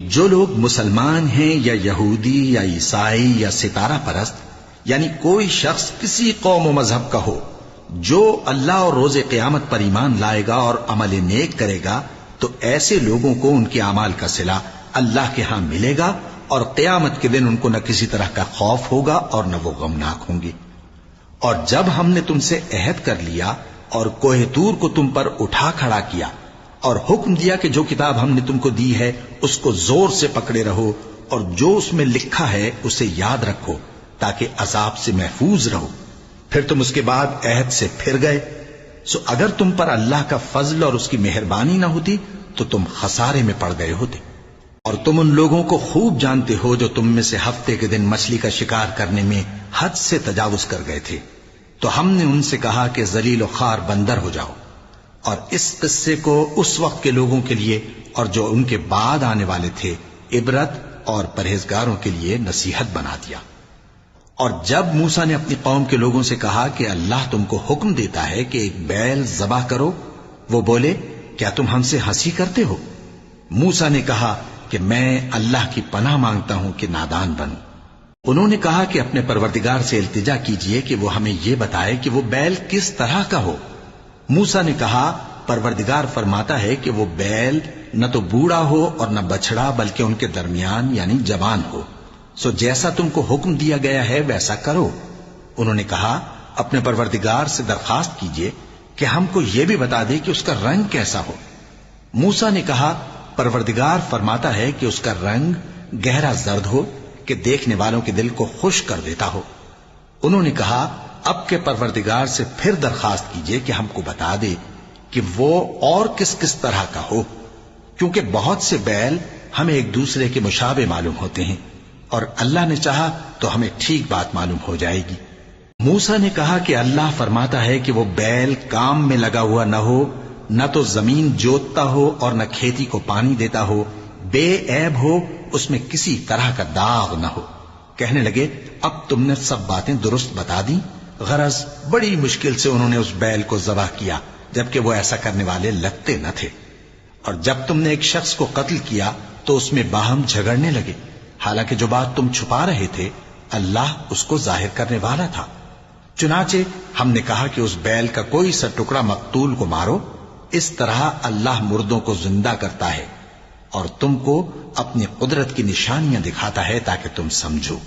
جو لوگ مسلمان ہیں یا یہودی یا عیسائی یا ستارہ پرست، یعنی کوئی شخص کسی قوم و مذہب کا ہو، جو اللہ اور روز قیامت پر ایمان لائے گا اور عمل نیک کرے گا، تو ایسے لوگوں کو ان کے اعمال کا صلہ اللہ کے ہاں ملے گا، اور قیامت کے دن ان کو نہ کسی طرح کا خوف ہوگا اور نہ وہ غمناک ہوں گے۔ اور جب ہم نے تم سے عہد کر لیا اور کوہ طور کو تم پر اٹھا کھڑا کیا اور حکم دیا کہ جو کتاب ہم نے تم کو دی ہے اس کو زور سے پکڑے رہو، اور جو اس میں لکھا ہے اسے یاد رکھو تاکہ عذاب سے محفوظ رہو، پھر تم اس کے بعد عہد سے پھر گئے، سو اگر تم پر اللہ کا فضل اور اس کی مہربانی نہ ہوتی تو تم خسارے میں پڑ گئے ہوتے۔ اور تم ان لوگوں کو خوب جانتے ہو جو تم میں سے ہفتے کے دن مچھلی کا شکار کرنے میں حد سے تجاوز کر گئے تھے، تو ہم نے ان سے کہا کہ ذلیل و خوار بندر ہو جاؤ، اور اس قصے کو اس وقت کے لوگوں کے لیے اور جو ان کے بعد آنے والے تھے عبرت اور پرہیزگاروں کے لیے نصیحت بنا دیا۔ اور جب موسیٰ نے اپنی قوم کے لوگوں سے کہا کہ اللہ تم کو حکم دیتا ہے کہ ایک بیل ذبح کرو، وہ بولے کیا تم ہم سے ہنسی کرتے ہو؟ موسیٰ نے کہا کہ میں اللہ کی پناہ مانگتا ہوں کہ نادان بنوں۔ انہوں نے کہا کہ اپنے پروردگار سے التجا کیجئے کہ وہ ہمیں یہ بتائے کہ وہ بیل کس طرح کا ہو۔ موسیٰ نے کہا پروردگار فرماتا ہے کہ وہ بیل نہ تو بوڑھا ہو اور نہ بچڑا، بلکہ ان کے درمیان یعنی جوان ہو، سو جیسا تم کو حکم دیا گیا ہے ویسا کرو۔ انہوں نے کہا اپنے پروردگار سے درخواست کیجئے کہ ہم کو یہ بھی بتا دے کہ اس کا رنگ کیسا ہو۔ موسیٰ نے کہا پروردگار فرماتا ہے کہ اس کا رنگ گہرا زرد ہو کہ دیکھنے والوں کے دل کو خوش کر دیتا ہو۔ انہوں نے کہا اب کے پروردگار سے پھر درخواست کیجئے کہ ہم کو بتا دے کہ وہ اور کس کس طرح کا ہو، کیونکہ بہت سے بیل ہمیں ایک دوسرے کے مشابہ معلوم ہوتے ہیں، اور اللہ نے چاہا تو ہمیں ٹھیک بات معلوم ہو جائے گی۔ موسیٰ نے کہا کہ اللہ فرماتا ہے کہ وہ بیل کام میں لگا ہوا نہ ہو، نہ تو زمین جوتتا ہو اور نہ کھیتی کو پانی دیتا ہو، بے عیب ہو، اس میں کسی طرح کا داغ نہ ہو۔ کہنے لگے اب تم نے سب باتیں درست بتا دی۔ غرض بڑی مشکل سے انہوں نے اس بیل کو ذبح کیا، جبکہ وہ ایسا کرنے والے لگتے نہ تھے۔ اور جب تم نے ایک شخص کو قتل کیا تو اس میں باہم جھگڑنے لگے، حالانکہ جو بات تم چھپا رہے تھے اللہ اس کو ظاہر کرنے والا تھا۔ چنانچہ ہم نے کہا کہ اس بیل کا کوئی سا ٹکڑا مقتول کو مارو، اس طرح اللہ مردوں کو زندہ کرتا ہے اور تم کو اپنی قدرت کی نشانیاں دکھاتا ہے تاکہ تم سمجھو۔